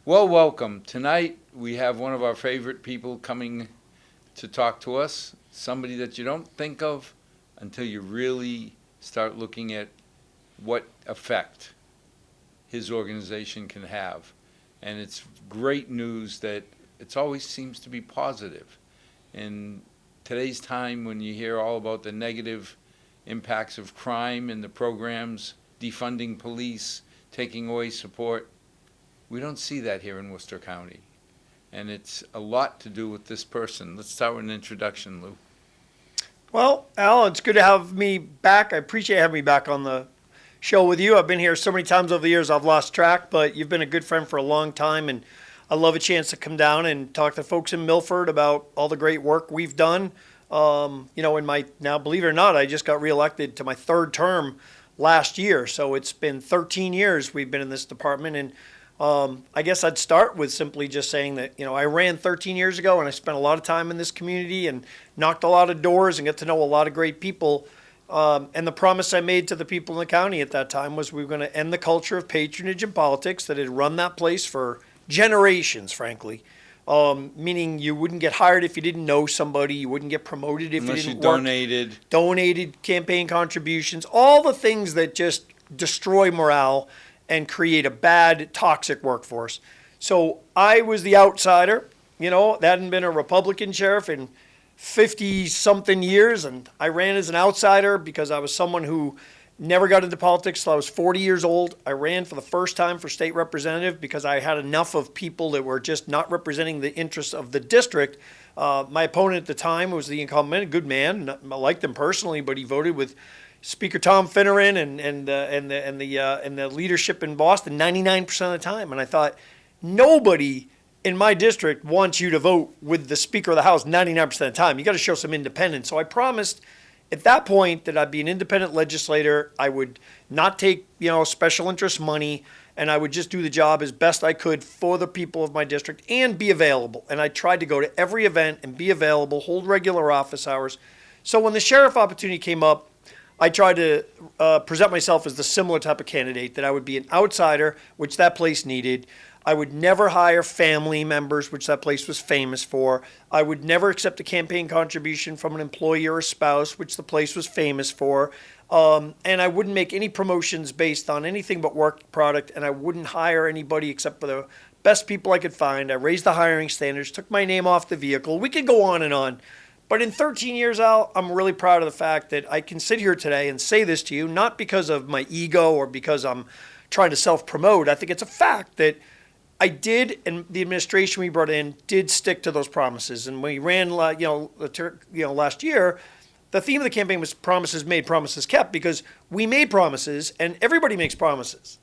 Well, welcome. Tonight we have one of our favorite people coming to talk to us, somebody that you don't think of until you really start looking at what effect his organization can have. And it's great news that it always seems to be positive. In today's time, when you hear all about the negative impacts of crime and the programs, defunding police, taking away support, we don't see that here in Worcester County. And it's a lot to do with this person. Let's start with an introduction, Lou. Well, Al, it's good to have me back. I appreciate having me back on the show with you. I've been here so many times over the years I've lost track, but you've been a good friend for a long time, and I love a chance to come down and talk to folks in Milford about all the great work we've done. In my, now believe it or not, I just got reelected to my third term last year, so it's been 13 years we've been in this department, and I guess I'd start with simply just saying that, I ran 13 years ago and I spent a lot of time in this community and knocked a lot of doors and got to know a lot of great people. And the promise I made to the people in the county at that time was we were going to end the culture of patronage in politics that had run that place for generations, frankly. Meaning you wouldn't get hired if you didn't know somebody, you wouldn't get promoted if Unless you didn't donated. Donated campaign contributions, all the things that just destroy morale and create a bad, toxic workforce. So I was the outsider. There hadn't been a Republican sheriff in 50-something years, and I ran as an outsider because I was someone who never got into politics till I was 40 years old. I ran for the first time for state representative because I had enough of people that were just not representing the interests of the district. My opponent at the time was the incumbent, a good man. I liked him personally, but he voted with Speaker Tom Finneran and the leadership in Boston 99% of the time. And I thought, nobody in my district wants you to vote with the Speaker of the House 99% of the time. You got to show some independence. So I promised at that point that I'd be an independent legislator. I would not take, special interest money, and I would just do the job as best I could for the people of my district and be available. And I tried to go to every event and be available, hold regular office hours. So when the sheriff opportunity came up, I tried to present myself as the similar type of candidate, that I would be an outsider, which that place needed. I would never hire family members, which that place was famous for. I would never accept a campaign contribution from an employee or a spouse, which the place was famous for. And I wouldn't make any promotions based on anything but work product, and I wouldn't hire anybody except for the best people I could find. I raised the hiring standards, took my name off the vehicle. We could go on and on. But in 13 years, Al, I'm really proud of the fact that I can sit here today and say this to you, not because of my ego or because I'm trying to self-promote. I think it's a fact that I did, and the administration we brought in did stick to those promises. And when we ran, last year, the theme of the campaign was promises made, promises kept, because we made promises, and everybody makes promises.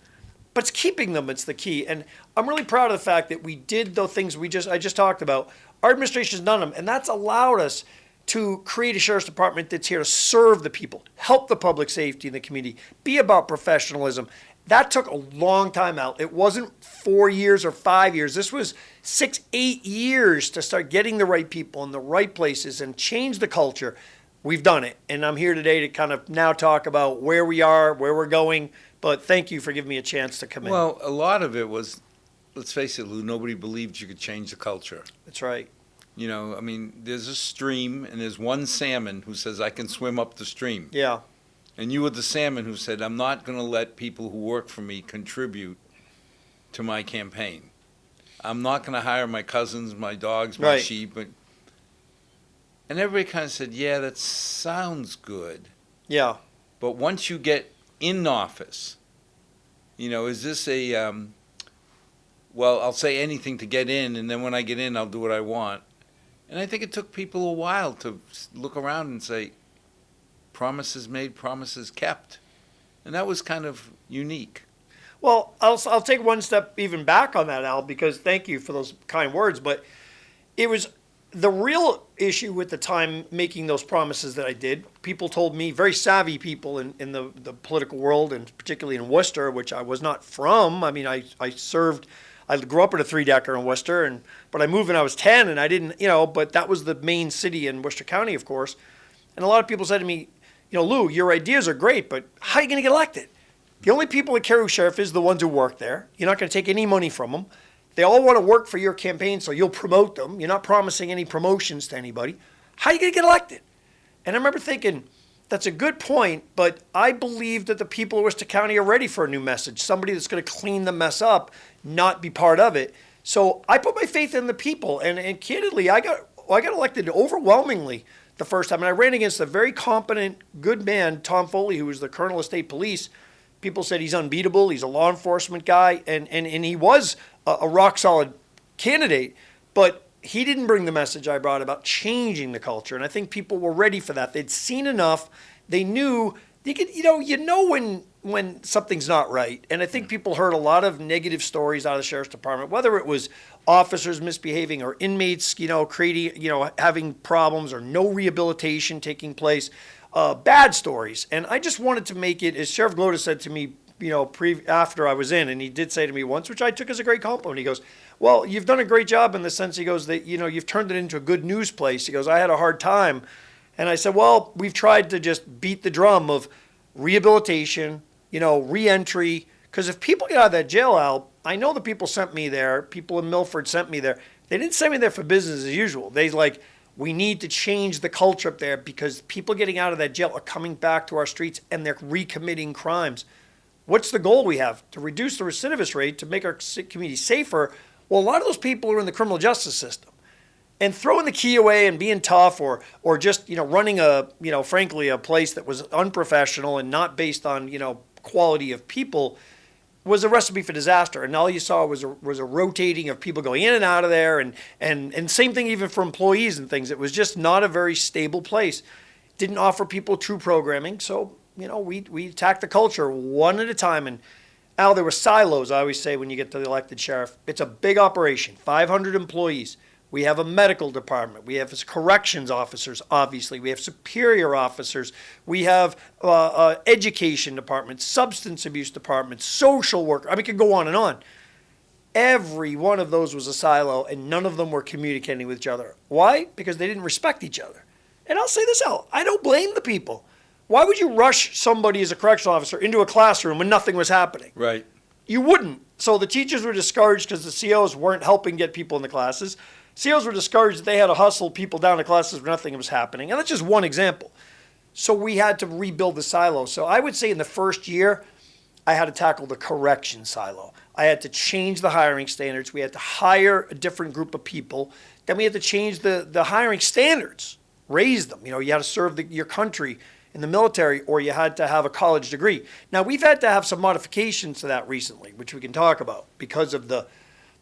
But it's keeping them, it's the key. And I'm really proud of the fact that we did the things I just talked about. Our administration's done them, and that's allowed us to create a sheriff's department that's here to serve the people, help the public safety in the community, be about professionalism. That took a long time out. It wasn't 4 years or 5 years. This was 6, 8 years to start getting the right people in the right places and change the culture. We've done it, and I'm here today to kind of now talk about where we are, where we're going, but thank you for giving me a chance to come in. Well, a lot of it was, let's face it, Lou, nobody believed you could change the culture. That's right. There's a stream, and there's one salmon who says, I can swim up the stream. Yeah. And you were the salmon who said, I'm not going to let people who work for me contribute to my campaign. I'm not going to hire my cousins, my dogs, my sheep. And everybody kind of said, yeah, that sounds good. Yeah. But once you get in office, is this I'll say anything to get in, and then when I get in, I'll do what I want. And I think it took people a while to look around and say, promises made, promises kept. And that was kind of unique. Well, I'll take one step even back on that, Al, because thank you for those kind words. But it was the real issue with the time making those promises that I did. People told me, very savvy people in the political world, and particularly in Worcester, which I was not from. I mean, I grew up in a three-decker in Worcester, but I moved when I was 10, and I didn't, but that was the main city in Worcester County, of course. And a lot of people said to me, Lou, your ideas are great, but how are you going to get elected? The only people that care who sheriff is the ones who work there. You're not going to take any money from them. They all want to work for your campaign, so you'll promote them. You're not promising any promotions to anybody. How are you going to get elected? And I remember thinking, that's a good point, but I believe that the people of Worcester County are ready for a new message, somebody that's going to clean the mess up, not be part of it. So I put my faith in the people, and candidly, I got elected overwhelmingly the first time, and I ran against a very competent, good man, Tom Foley, who was the Colonel of State Police. People said he's unbeatable, he's a law enforcement guy, and he was a rock-solid candidate, but he didn't bring the message I brought about changing the culture, and I think people were ready for that. They'd seen enough. They knew they could, you know when something's not right. And I think people heard a lot of negative stories out of the sheriff's department, whether it was officers misbehaving or inmates, creating, having problems or no rehabilitation taking place, bad stories. And I just wanted to make it, as Sheriff Glota said to me, after I was in, and he did say to me once, which I took as a great compliment. He goes, well, you've done a great job in the sense, he goes, that, you've turned it into a good news place. He goes, I had a hard time. And I said, well, we've tried to just beat the drum of rehabilitation, re-entry. Because if people get out of that jail, Al, I know the people sent me there. People in Milford sent me there. They didn't send me there for business as usual. We need to change the culture up there because people getting out of that jail are coming back to our streets and they're recommitting crimes. What's the goal we have? To reduce the recidivist rate, to make our community safer. Well, a lot of those people are in the criminal justice system. And throwing the key away and being tough or just, running frankly, a place that was unprofessional and not based on, quality of people was a recipe for disaster. And all you saw was a rotating of people going in and out of there. And same thing even for employees and things. It was just not a very stable place. Didn't offer people true programming. So, we attacked the culture one at a time. And Al, there were silos, I always say, when you get to the elected sheriff. It's a big operation, 500 employees. We have a medical department. We have corrections officers, obviously. We have superior officers. We have education departments, substance abuse departments, social work. It could go on and on. Every one of those was a silo, and none of them were communicating with each other. Why? Because they didn't respect each other. And I'll say this, Al, I don't blame the people. Why would you rush somebody as a correctional officer into a classroom when nothing was happening? Right. You wouldn't. So the teachers were discouraged because the COs weren't helping get people in the classes. COs were discouraged that they had to hustle people down to classes where nothing was happening. And that's just one example. So we had to rebuild the silo. So I would say in the first year, I had to tackle the correction silo. I had to change the hiring standards. We had to hire a different group of people. Then we had to change the hiring standards, raise them. You had to serve your country in the military, or you had to have a college degree. Now, we've had to have some modifications to that recently, which we can talk about because of the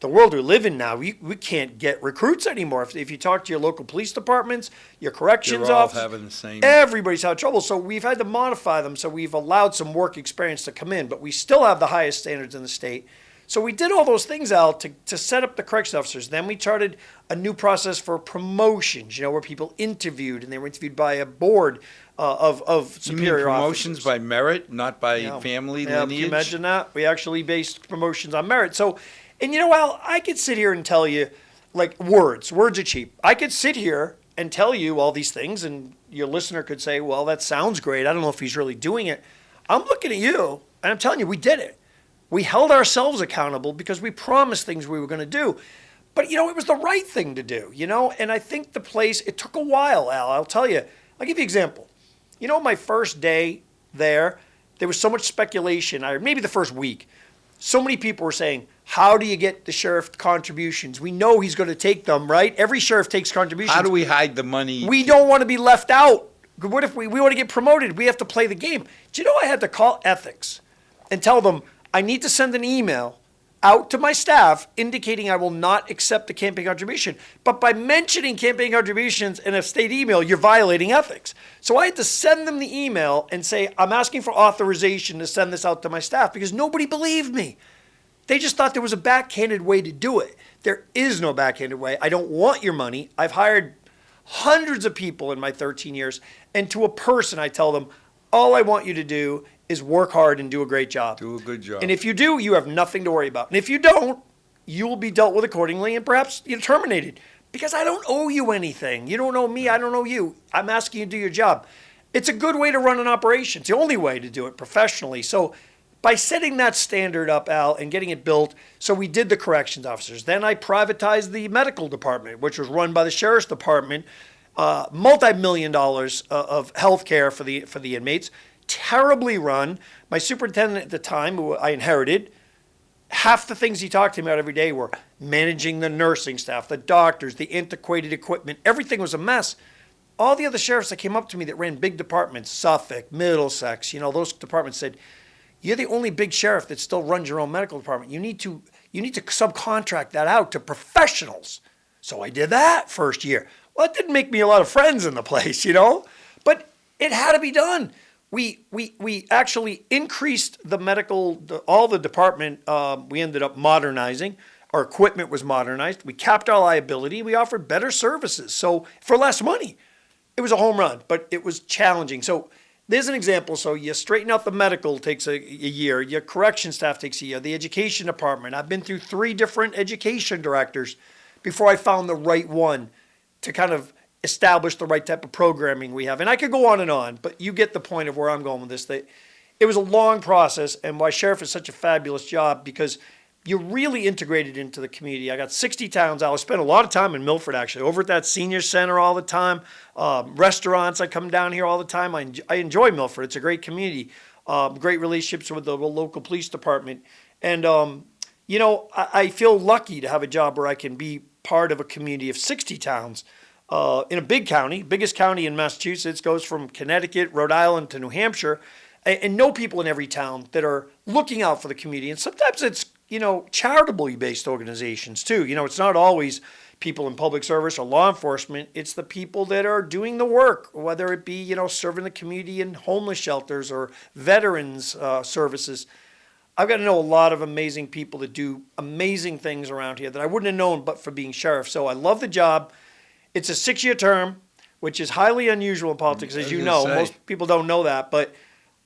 world we live in now. We can't get recruits anymore. If you talk to your local police departments, your corrections They're all officers, having the same. everybody's had trouble. So we've had to modify them. So we've allowed some work experience to come in, but we still have the highest standards in the state. So we did all those things, Al, to set up the corrections officers. Then we charted a new process for promotions, where people interviewed, and they were interviewed by a board of superior You mean promotions officers. by merit, not by family Can lineage? you imagine that? We actually based promotions on merit. So, and Al, I could sit here and tell you, words are cheap. I could sit here and tell you all these things, and your listener could say, well, that sounds great. I don't know if he's really doing it. I'm looking at you, and I'm telling you, we did it. We held ourselves accountable because we promised things we were going to do. But, it was the right thing to do, and I think the place, it took a while, Al. I'll tell you. I'll give you an example. My first day there was so much speculation, maybe the first week. So many people were saying, how do you get the sheriff contributions? We know he's going to take them, right? Every sheriff takes contributions. How do we hide the money? We don't want to be left out. What if we want to get promoted? We have to play the game. Do you know I had to call ethics and tell them I need to send an email out to my staff indicating I will not accept the campaign contribution. But by mentioning campaign contributions in a state email, you're violating ethics. So I had to send them the email and say, I'm asking for authorization to send this out to my staff because nobody believed me. They just thought there was a backhanded way to do it. There is no backhanded way. I don't want your money. I've hired hundreds of people in my 13 years. And to a person, I tell them, all I want you to do is work hard and do a great job. Do a good job. And if you do, you have nothing to worry about. And if you don't, you will be dealt with accordingly and perhaps you're terminated because I don't owe you anything. You don't owe me. I don't owe you. I'm asking you to do your job. It's a good way to run an operation. It's the only way to do it professionally. So by setting that standard up, Al, and getting it built, so we did the corrections officers. Then I privatized the medical department, which was run by the sheriff's department, multi-million dollars of health care for the inmates, terribly run. My superintendent at the time, who I inherited, half the things he talked to me about every day were managing the nursing staff, the doctors, the antiquated equipment. Everything was a mess. All the other sheriffs that came up to me that ran big departments, Suffolk, Middlesex, those departments said, "You're the only big sheriff that still runs your own medical department. You need to subcontract that out to professionals." So I did that first year. Well, it didn't make me a lot of friends in the place, but it had to be done. We actually increased the medical, all the department, we ended up modernizing. Our equipment was modernized. We capped our liability. We offered better services. So for less money, it was a home run, but it was challenging. So there's an example. So you straighten out the medical, takes a year. Your correction staff takes a year. The education department. I've been through 3 different education directors before I found the right one to kind of establish the right type of programming we have. And I could go on, but you get the point of where I'm going with this. That it was a long process, and why sheriff is such a fabulous job, because you're really integrated into the community. I got 60 towns. I spent a lot of time in Milford, actually, over at that senior center all the time. Restaurants, I come down here all the time. I enjoy Milford. It's a great community. Great relationships with the local police department. And, I feel lucky to have a job where I can be part of a community of 60 towns in a big county. Biggest county in Massachusetts, goes from Connecticut, Rhode Island to New Hampshire, and know people in every town that are looking out for the community. And sometimes it's charitably based organizations too. It's not always people in public service or law enforcement. It's the people that are doing the work, whether it be, serving the community in homeless shelters or veterans services. I've got to know a lot of amazing people that do amazing things around here that I wouldn't have known but for being sheriff. So I love the job. It's a 6-year term, which is highly unusual in politics, as you know. Most people don't know that, but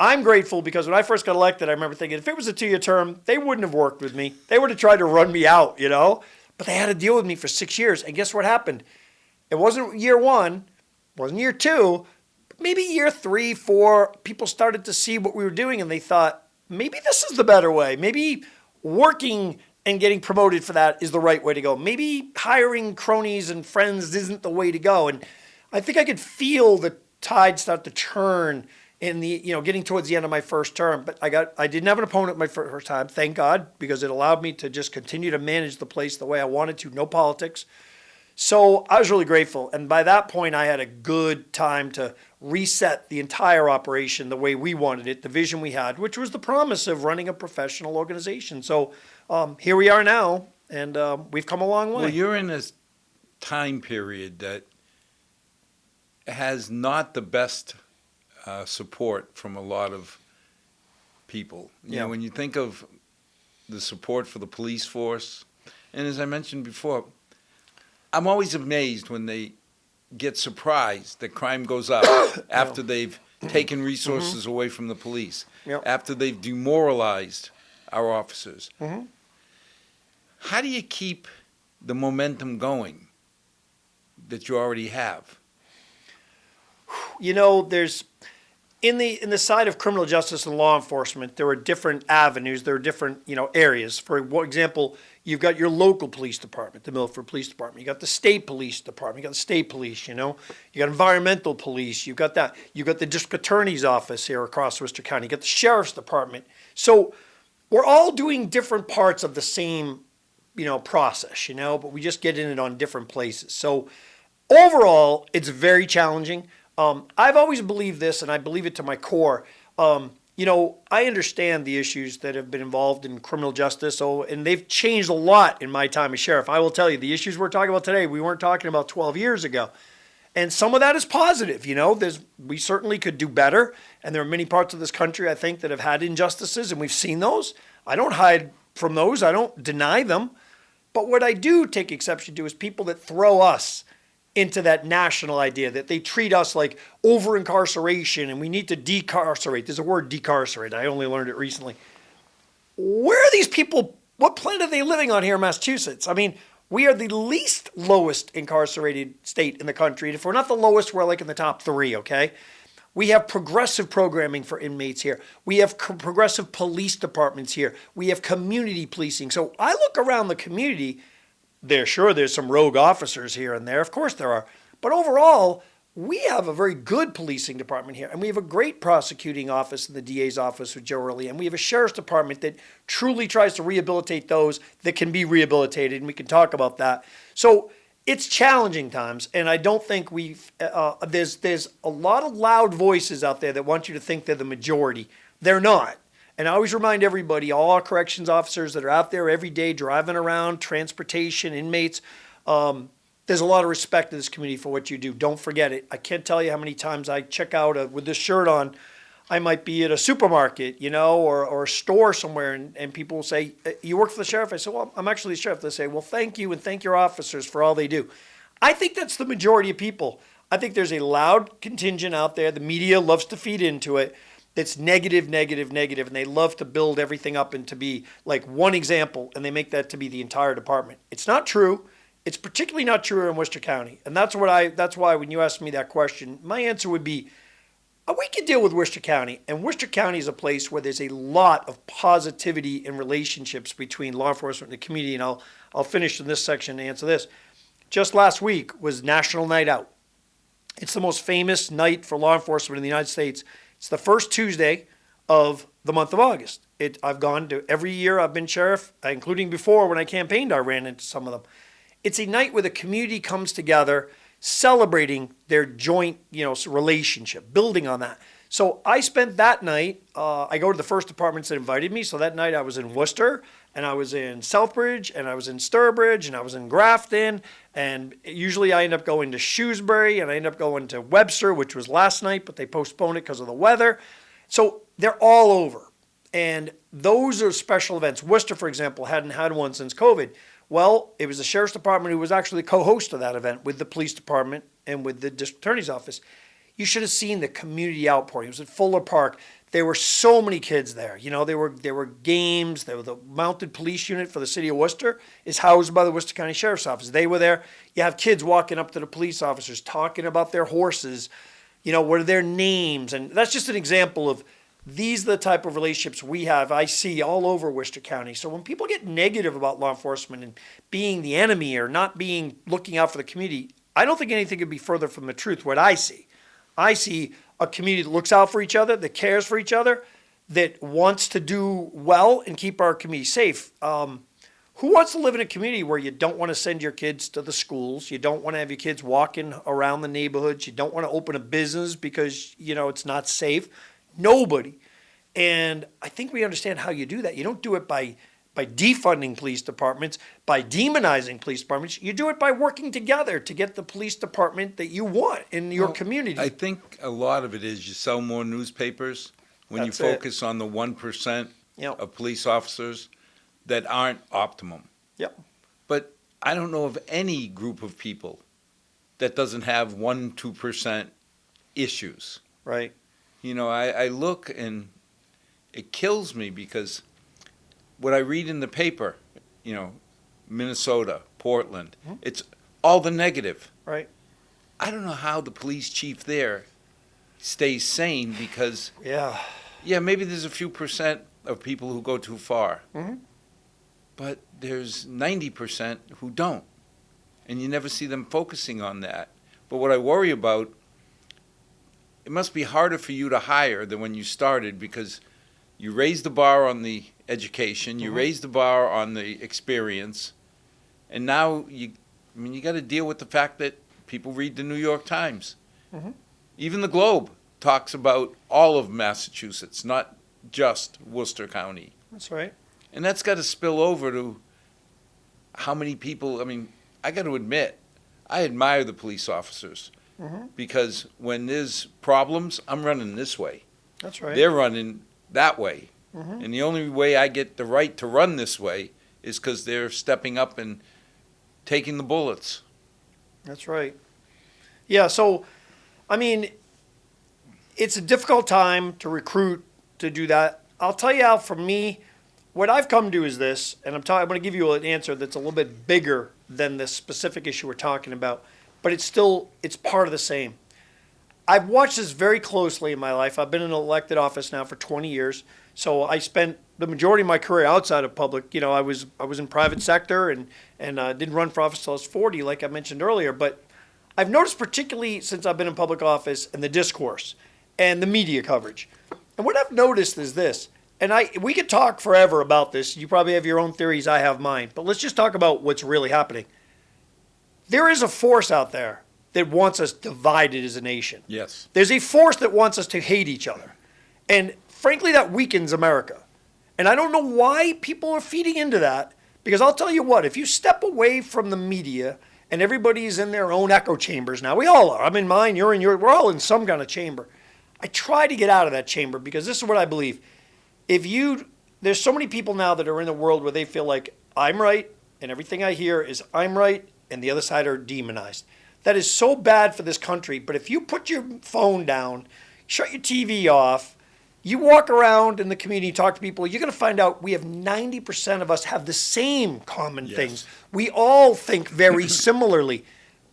I'm grateful because when I first got elected, I remember thinking, if it was a 2-year term, they wouldn't have worked with me. They would have tried to run me out, But they had to deal with me for 6 years. And guess what happened? It wasn't year 1, wasn't year 2, but maybe year 3, 4, people started to see what we were doing and they thought, maybe this is the better way. Maybe working and getting promoted for that is the right way to go. Maybe hiring cronies and friends isn't the way to go. And I think I could feel the tide start to turn in the, getting towards the end of my first term. But I didn't have an opponent my first time, thank God, because it allowed me to just continue to manage the place the way I wanted to, no politics. So I was really grateful. And by that point, I had a good time to reset the entire operation the way we wanted it, the vision we had, which was the promise of running a professional organization. So here we are now, and we've come a long way. Well, you're in a time period that has not the best support from a lot of people. You know, when you think of the support for the police force, and as I mentioned before, I'm always amazed when they get surprised that crime goes up after they've taken resources away from the police, after they've demoralized our officers. How do you keep the momentum going that you already have? There's in the side of criminal justice and law enforcement, there are different avenues, there are different, areas. For example, you've got your local police department, the Milford Police Department. You got the state police department, you got the state police, you got environmental police, you got that. You got the district attorney's office here across Worcester County, you got the sheriff's department. So we're all doing different parts of the same, process, but we just get in it on different places. So overall, it's very challenging. I've always believed this, and I believe it to my core. I understand the issues that have been involved in criminal justice, and they've changed a lot in my time as sheriff. I will tell you, the issues we're talking about today, we weren't talking about 12 years ago. And some of that is positive, we certainly could do better, and there are many parts of this country, I think, that have had injustices, and we've seen those. I don't hide from those. I don't deny them. But what I do take exception to is people that throw us into that national idea, that they treat us like over-incarceration and we need to decarcerate. There's a word, decarcerate. I only learned it recently. Where are these people? What planet are they living on here in Massachusetts? I mean, we are the least lowest incarcerated state in the country. And if we're not the lowest, we're like in the top 3, okay? We have progressive programming for inmates here. We have progressive police departments here. We have community policing. So I look around the community. There's some rogue officers here and there. Of course there are. But overall, we have a very good policing department here. And we have a great prosecuting office in the DA's office with Joe Early. And we have a sheriff's department that truly tries to rehabilitate those that can be rehabilitated. And we can talk about that. So it's challenging times. And I don't think there's a lot of loud voices out there that want you to think they're the majority. They're not. And I always remind everybody, all our corrections officers that are out there every day driving around, transportation, inmates, there's a lot of respect in this community for what you do. Don't forget it. I can't tell you how many times I check out with this shirt on. I might be at a supermarket, or a store somewhere, and people will say, "You work for the sheriff?" I say, "Well, I'm actually the sheriff." They say, "Well, thank you, and thank your officers for all they do." I think that's the majority of people. I think there's a loud contingent out there. The media loves to feed into it. It's negative, negative, negative, and they love to build everything up and to be like one example, and they make that to be the entire department. It's not true. It's particularly not true in Worcester County, and that's why when you asked me that question, my answer would be, we can deal with Worcester County, and Worcester County is a place where there's a lot of positivity in relationships between law enforcement and the community, and I'll finish in this section and answer this. Just last week was National Night Out. It's the most famous night for law enforcement in the United States. It's the first Tuesday of the month of August. I've gone to every year I've been sheriff, including before when I campaigned, I ran into some of them. It's a night where the community comes together, celebrating their joint, relationship, building on that. So I spent that night, I go to the first departments that invited me. So that night I was in Worcester, and I was in Southbridge, and I was in Sturbridge, and I was in Grafton, and usually I end up going to Shrewsbury, and I end up going to Webster, which was last night, but they postponed it because of the weather. So they're all over, and those are special events. Worcester, for example, hadn't had one since COVID. Well, it was the sheriff's department who was actually the co-host of that event with the police department and with the district attorney's office. You should have seen the community outpouring. It was at Fuller Park. There were so many kids there. There were games. There were the mounted police unit for the city of Worcester is housed by the Worcester County Sheriff's Office. They were there. You have kids walking up to the police officers, talking about their horses, what are their names. And that's just an example of these are the type of relationships we have, I see all over Worcester County. So when people get negative about law enforcement and being the enemy or not looking out for the community, I don't think anything could be further from the truth. What I see a community that looks out for each other, that cares for each other, that wants to do well and keep our community safe. Who wants to live in a community where you don't want to send your kids to the schools? You don't want to have your kids walking around the neighborhoods. You don't want to open a business because, it's not safe. Nobody. And I think we understand how you do that. You don't do it by defunding police departments, by demonizing police departments. You do it by working together to get the police department that you want in your community. I think a lot of it is you sell more newspapers when That's you focus on the 1% Yep. of police officers that aren't optimum. Yep. But I don't know of any group of people that doesn't have 1-2% issues. Right. I look and it kills me because what I read in the paper, Minnesota, Portland, it's all the negative. Right. I don't know how the police chief there stays sane because, Yeah. maybe there's a few percent of people who go too far, Mm-hmm. but there's 90% who don't, and you never see them focusing on that. But what I worry about, it must be harder for you to hire than when you started because you raised the bar on the education, you raised the bar on the experience, and now you got to deal with the fact that people read the New York Times. Mm-hmm. Even the Globe talks about all of Massachusetts, not just Worcester County. That's right. And that's got to spill over to how many people, I got to admit, I admire the police officers because when there's problems, I'm running this way. That's right. They're running that way. And the only way I get the right to run this way is because they're stepping up and taking the bullets. That's right. Yeah, so, it's a difficult time to recruit to do that. I'll tell you, Al, for me, what I've come to is this, and I'm going to give you an answer that's a little bit bigger than the specific issue we're talking about, but it's part of the same. I've watched this very closely in my life. I've been in an elected office now for 20 years. So I spent the majority of my career outside of public. You know, I was in private sector and didn't run for office till I was 40, like I mentioned earlier. But I've noticed, particularly since I've been in public office, and the discourse and the media coverage. And what I've noticed is this, and we could talk forever about this. You probably have your own theories, I have mine. But let's just talk about what's really happening. There is a force out there that wants us divided as a nation. Yes. There's a force that wants us to hate each other. And frankly, that weakens America. And I don't know why people are feeding into that, because I'll tell you what, if you step away from the media and everybody's in their own echo chambers now, we all are. I'm in mine, you're in yours, we're all in some kind of chamber. I try to get out of that chamber because this is what I believe. There's so many people now that are in the world where they feel like I'm right and everything I hear is I'm right and the other side are demonized. That is so bad for this country. But if you put your phone down, shut your TV off, you walk around in the community, talk to people, you're going to find out we have 90% of us have the same common things. We all think very similarly,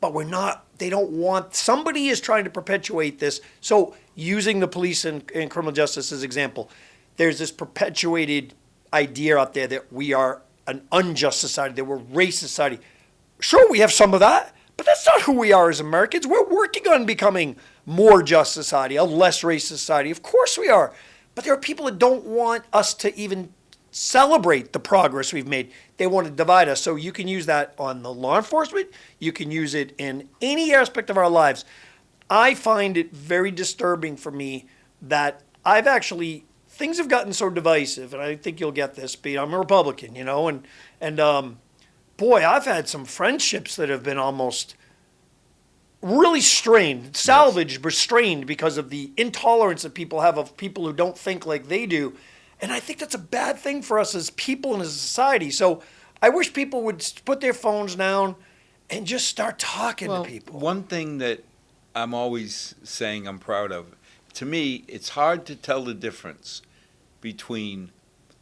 but we're not. They don't want, somebody is trying to perpetuate this. So using the police and criminal justice as example, there's this perpetuated idea out there that we are an unjust society, that we're a racist society. Sure, we have some of that, but that's not who we are as Americans. We're working on becoming more just society, a less racist society. Of course we are. But there are people that don't want us to even celebrate the progress we've made. They want to divide us. So you can use that on the law enforcement. You can use it in any aspect of our lives. I find it very disturbing for me that things have gotten so divisive, and I think you'll get this, but I'm a Republican, and boy, I've had some friendships that have been almost really strained, salvaged, but strained because of the intolerance that people have of people who don't think like they do. And I think that's a bad thing for us as people and as a society. So I wish people would put their phones down and just start talking to people. One thing that I'm always saying I'm proud of, to me, it's hard to tell the difference between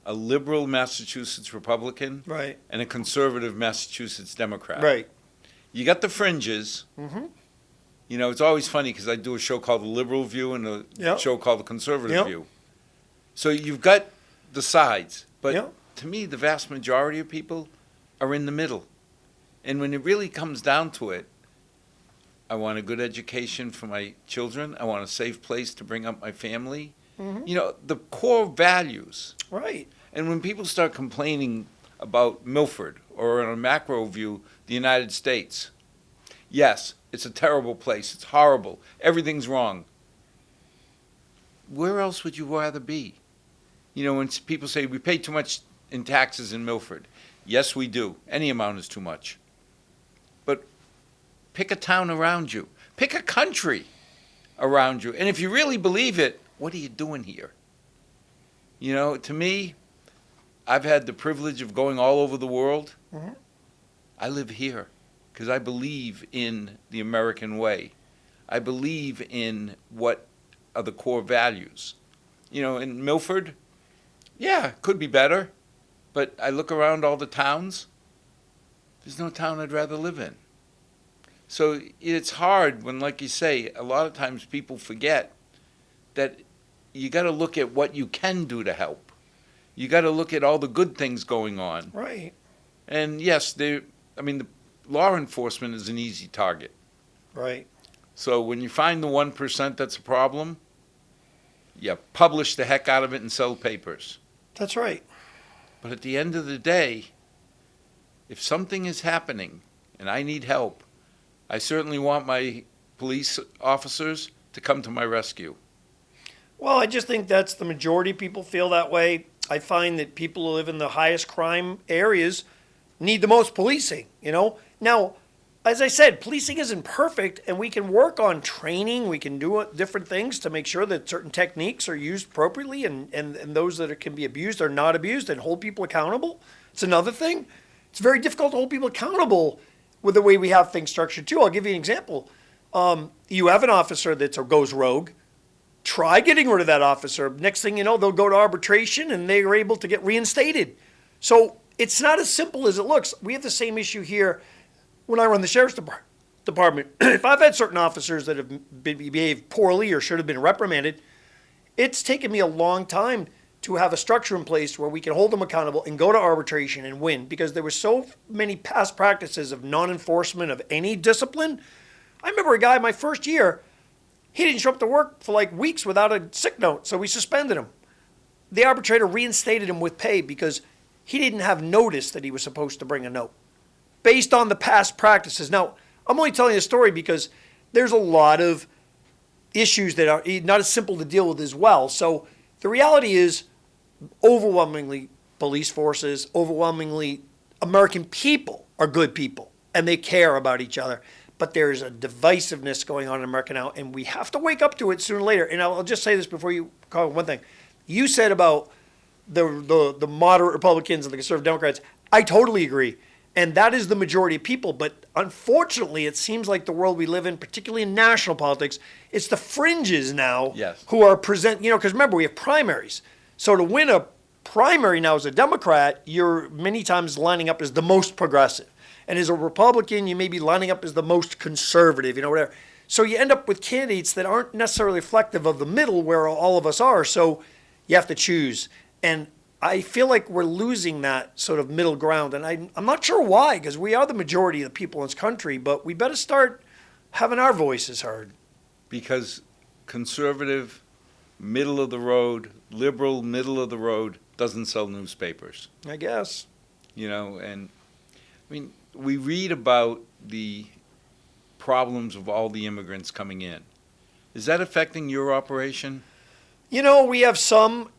a liberal Massachusetts Republican and a conservative Massachusetts Democrat. Right. You got the fringes. Mm-hmm. You know, it's always funny because I do a show called The Liberal View and a show called The Conservative View. So you've got the sides. But to me, the vast majority of people are in the middle. And when it really comes down to it, I want a good education for my children. I want a safe place to bring up my family. Mm-hmm. You know, the core values. Right. And when people start complaining about Milford or on a macro view, the United States, yes, it's a terrible place. It's horrible. Everything's wrong. Where else would you rather be? You know, when people say we pay too much in taxes in Milford. Yes, we do. Any amount is too much. But pick a town around you. Pick a country around you. And if you really believe it, what are you doing here? You know, to me, I've had the privilege of going all over the world. Mm-hmm. I live here because I believe in the American way. I believe in what are the core values. You know, in Milford, yeah, could be better. But I look around all the towns. There's no town I'd rather live in. So it's hard when, like you say, a lot of times people forget that you got to look at what you can do to help. You got to look at all the good things going on. Right. And yes, the law enforcement is an easy target. Right. So when you find the 1% that's a problem, you publish the heck out of it and sell papers. That's right. But at the end of the day, if something is happening and I need help, I certainly want my police officers to come to my rescue. Well, I just think that's the majority of people feel that way. I find that people who live in the highest crime areas need the most policing, Now, as I said, policing isn't perfect, and we can work on training. We can do different things to make sure that certain techniques are used appropriately and those that can be abused are not abused and hold people accountable. It's another thing. It's very difficult to hold people accountable with the way we have things structured, too. I'll give you an example. You have an officer that goes rogue. Try getting rid of that officer. Next thing you know, they'll go to arbitration and they are able to get reinstated. So it's not as simple as it looks. We have the same issue here when I run the sheriff's department. department, if I've had certain officers that have behaved poorly or should have been reprimanded, it's taken me a long time to have a structure in place where we can hold them accountable and go to arbitration and win, because there were so many past practices of non-enforcement of any discipline. I remember a guy my first year, he didn't show up to work for like weeks without a sick note, so we suspended him. The arbitrator reinstated him with pay because he didn't have notice that he was supposed to bring a note based on the past practices. Now, I'm only telling you a story because there's a lot of issues that are not as simple to deal with as well. So the reality is, overwhelmingly police forces, overwhelmingly American people are good people and they care about each other. But there's a divisiveness going on in America now, and we have to wake up to it sooner or later. And I'll just say this before you call one thing. You said about the moderate Republicans and the conservative Democrats. I totally agree. And that is the majority of people. But unfortunately, it seems like the world we live in, particularly in national politics, it's the fringes now who are because remember, we have primaries. So to win a primary now as a Democrat, you're many times lining up as the most progressive. And as a Republican, you may be lining up as the most conservative, whatever. So you end up with candidates that aren't necessarily reflective of the middle where all of us are. So you have to choose. And I feel like we're losing that sort of middle ground. And I'm not sure why, because we are the majority of the people in this country, but we better start having our voices heard. Because conservative, middle of the road, liberal, middle of the road, doesn't sell newspapers. I guess. And we read about the problems of all the immigrants coming in. Is that affecting your operation? We have some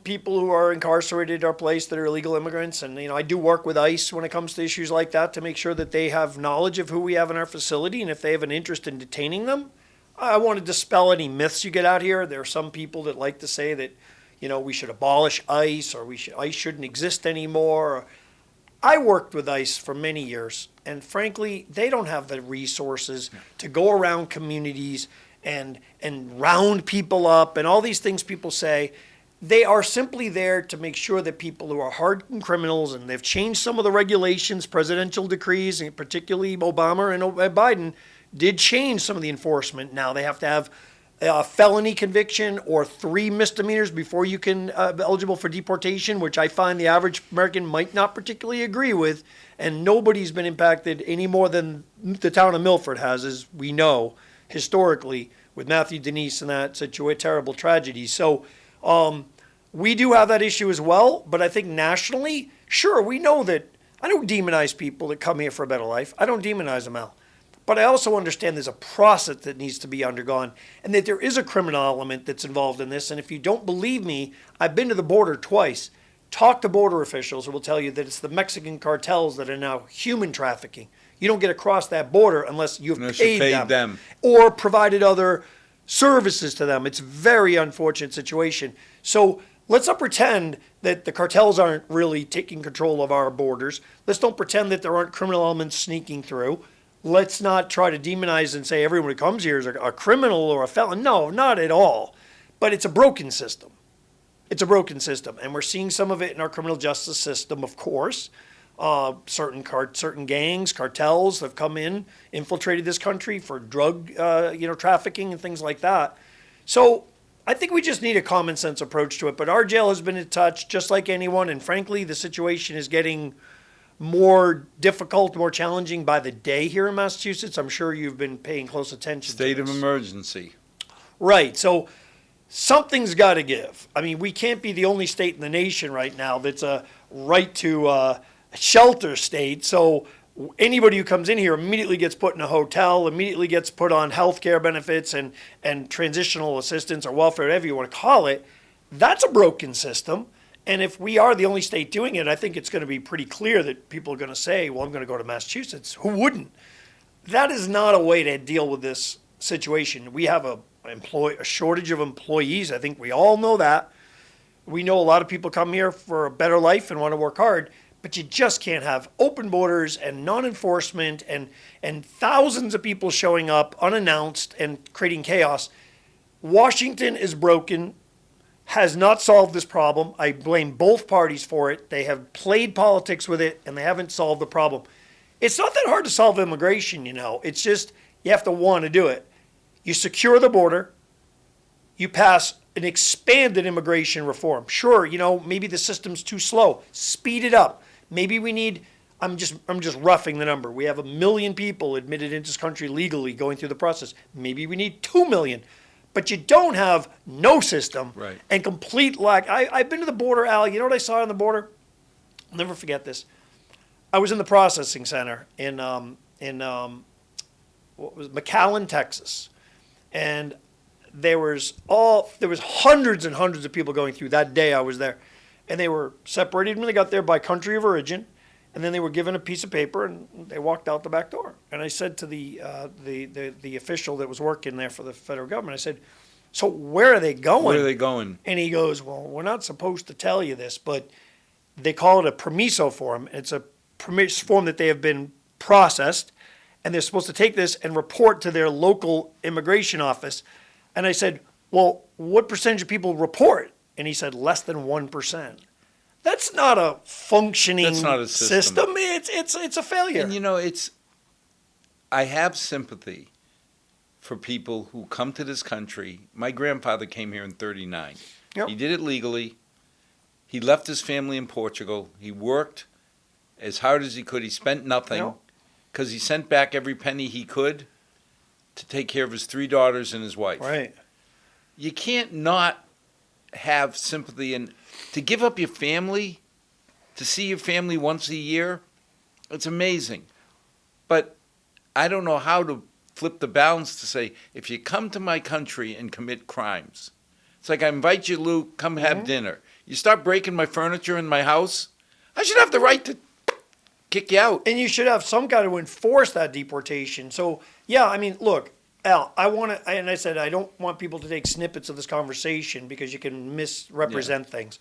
people who are incarcerated at our place that are illegal immigrants. And, I do work with ICE when it comes to issues like that to make sure that they have knowledge of who we have in our facility. And if they have an interest in detaining them, I want to dispel any myths you get out here. There are some people that like to say that, we should abolish ICE or ICE shouldn't exist anymore. I worked with ICE for many years, and frankly, they don't have the resources to go around communities and round people up and all these things people say. They are simply there to make sure that people who are hardened criminals, and they've changed some of the regulations, presidential decrees, and particularly Obama and Biden did change some of the enforcement. Now they have to have a felony conviction or 3 misdemeanors before you can be eligible for deportation, which I find the average American might not particularly agree with. And nobody's been impacted any more than the town of Milford has, as we know, historically, with Matthew Denise and that terrible tragedy. So we do have that issue as well. But I think nationally, sure, we know that I don't demonize people that come here for a better life. I don't demonize them, Al. But I also understand there's a process that needs to be undergone and that there is a criminal element that's involved in this. And if you don't believe me, I've been to the border twice. Talk to border officials who will tell you that it's the Mexican cartels that are now human trafficking. You don't get across that border unless you've paid them or provided other services to them. It's a very unfortunate situation. So let's not pretend that the cartels aren't really taking control of our borders. Let's don't pretend that there aren't criminal elements sneaking through. Let's not try to demonize and say everyone who comes here is a criminal or a felon. No, not at all. But it's a broken system. It's a broken system. And we're seeing some of it in our criminal justice system, of course. Certain gangs, cartels have come in, infiltrated this country for drug trafficking and things like that. So I think we just need a common sense approach to it. But our jail has been in touch just like anyone. And frankly, the situation is getting more difficult, more challenging by the day here in Massachusetts. I'm sure you've been paying close attention to State of emergency. Right. So something's got to give. I mean, we can't be the only state in the nation right now that's a right to shelter state. So anybody who comes in here immediately gets put in a hotel, immediately gets put on health care benefits and transitional assistance or welfare, whatever you want to call it. That's a broken system. And if we are the only state doing it, I think it's going to be pretty clear that people are going to say, well, I'm going to go to Massachusetts. Who wouldn't? That is not a way to deal with this situation. We have a shortage of employees. I think we all know that. We know a lot of people come here for a better life and want to work hard, but you just can't have open borders and non-enforcement and thousands of people showing up unannounced and creating chaos. Washington is broken. Has not solved this problem. I blame both parties for it. They have played politics with it, and they haven't solved the problem. It's not that hard to solve immigration, you know. It's just you have to want to do it. You secure the border. You pass an expanded immigration reform. Sure, you know, maybe the system's too slow. Speed it up. Maybe we need, I'm just roughing the number. We have 1 million people admitted into this country legally going through the process. Maybe we need 2 million. But you don't have no system Right. and complete lack. I've been to the border, Al. You know what I saw on the border? I'll never forget this. I was in the processing center in what was McAllen, Texas, and there was hundreds and hundreds of people going through that day I was there, and they were separated when they got there by country of origin, and then they were given a piece of paper and they walked out the back door. And I said to the official that was working there for the federal government, I said, "So where are they going?" Where are they going? And he goes, "Well, we're not supposed to tell you this, but they call it a permiso form. It's a permiso form that they have been processed, and they're supposed to take this and report to their local immigration office." And I said, "Well, what percentage of people report?" And he said, "Less than 1%. That's not a functioning That's not a system. It's a failure. And you know, I have sympathy for people who come to this country. My grandfather came here in 39. Yep. He did it legally. He left his family in Portugal. He worked as hard as he could. He spent nothing Yep. because he sent back every penny he could to take care of his 3 daughters and his wife. Right. You can't not have sympathy, and to give up your family, to see your family once a year, it's amazing. But I don't know how to flip the balance to say, if you come to my country and commit crimes, it's like I invite you, Lou, come have dinner. You start breaking my furniture in my house, I should have the right to kick you out. And you should have some kind of enforce that deportation. So, yeah, I mean, look, Al, and I said, I don't want people to take snippets of this conversation because you can misrepresent things.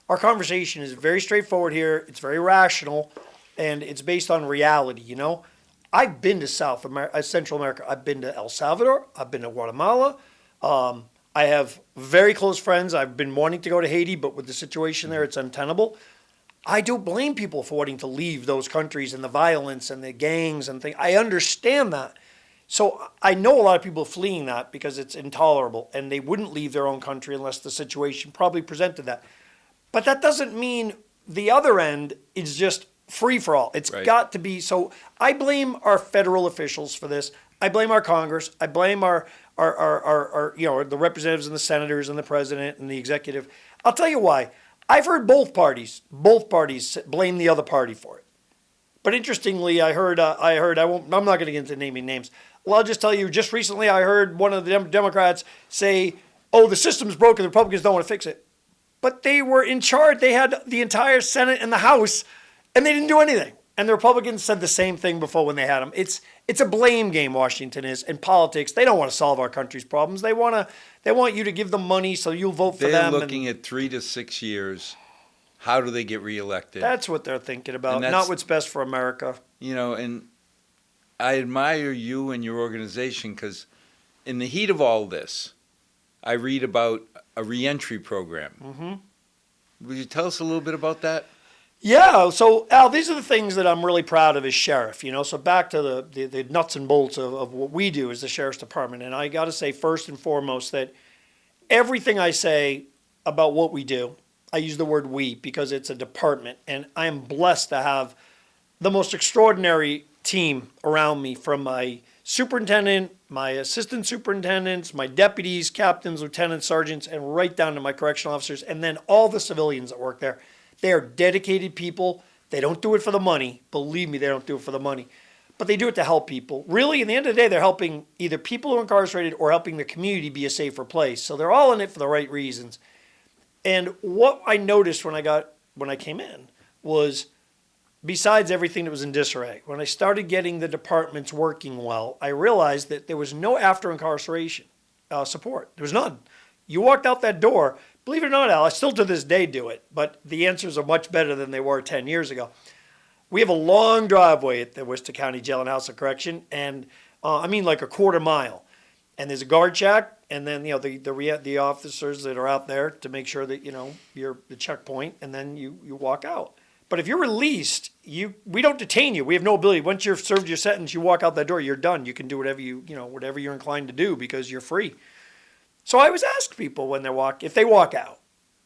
Our conversation is very straightforward here. It's very rational, and it's based on reality, you know? I've been to Central America. I've been to El Salvador. I've been to Guatemala. I have very close friends. I've been wanting to go to Haiti, but with the situation there, it's untenable. I don't blame people for wanting to leave those countries and the violence and the gangs and things. I understand that. So I know a lot of people fleeing that because it's intolerable, and they wouldn't leave their own country unless the situation probably presented that. But that doesn't mean the other end is just free for all. It's got to be. So I blame our federal officials for this. I blame our Congress. I blame our the representatives and the senators and the president and the executive. I'll tell you why. I've heard both parties blame the other party for it. But interestingly, I'm not going to get into naming names. Well, I'll just tell you, just recently I heard one of the Democrats say, "Oh, the system's broken, the Republicans don't want to fix it." But they were in charge. They had the entire Senate and the House, and they didn't do anything. And the Republicans said the same thing before when they had them. It's a blame game, Washington is, and politics. They don't want to solve our country's problems. They want you to give them money so you'll vote for them. They're looking at 3 to 6 years. How do they get reelected? That's what they're thinking about, not what's best for America. You know, and I admire you and your organization because in the heat of all this, I read about a reentry program. Mm-hmm. Would you tell us a little bit about that? Yeah, so Al, these are the things that I'm really proud of as sheriff, you know. So back to the nuts and bolts of what we do as the sheriff's department. And I got to say first and foremost that everything I say about what we do, I use the word we because it's a department. And I am blessed to have the most extraordinary team around me, from my superintendent, my assistant superintendents, my deputies, captains, lieutenants, sergeants, and right down to my correctional officers, and then all the civilians that work there. They are dedicated people. They don't do it for the money. Believe me, they don't do it for the money. But they do it to help people. Really, in the end of the day, they're helping either people who are incarcerated or helping the community be a safer place. So they're all in it for the right reasons. And what I noticed when I came in was, besides everything that was in disarray, when I started getting the departments working well, I realized that there was no after-incarceration support. There was none. You walked out that door. Believe it or not, Al, I still to this day do it, but the answers are much better than they were 10 years ago. We have a long driveway at the Worcester County Jail and House of Correction, and I mean like a quarter mile. And there's a guard shack, and then the officers that are out there to make sure that you're the checkpoint, and then you walk out. But if you're released, we don't detain you. We have no ability. Once you've served your sentence, you walk out that door, you're done. You can do whatever whatever you're inclined to do because you're free. So I always ask people when if they walk out,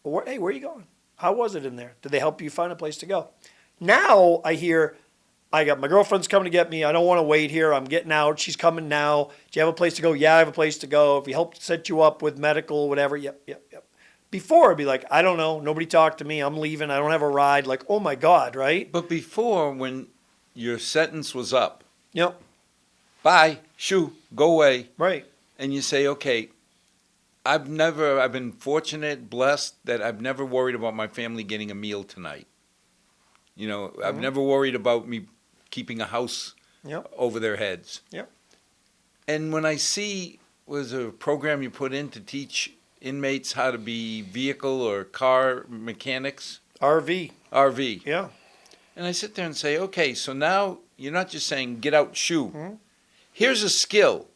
hey, where are you going? How was it in there? Did they help you find a place to go? Now I hear, I got my girlfriend's coming to get me. I don't want to wait here. I'm getting out. She's coming now. Do you have a place to go? Yeah, I have a place to go. If he helped set you up with medical, whatever. Yep. Before, I'd be like, I don't know. Nobody talked to me. I'm leaving. I don't have a ride. Like, oh my God, right? But before, when your sentence was up, Yep. bye, shoo, go away. Right. And you say, okay, I've been fortunate, blessed that I've never worried about my family getting a meal tonight. I've never worried about me keeping a house Yep. over their heads. Yep. And when I see, was a program you put in to teach inmates how to be vehicle or car mechanics? RV. Yeah. And I sit there and say, okay, so now you're not just saying get out, shoo. Here's a skill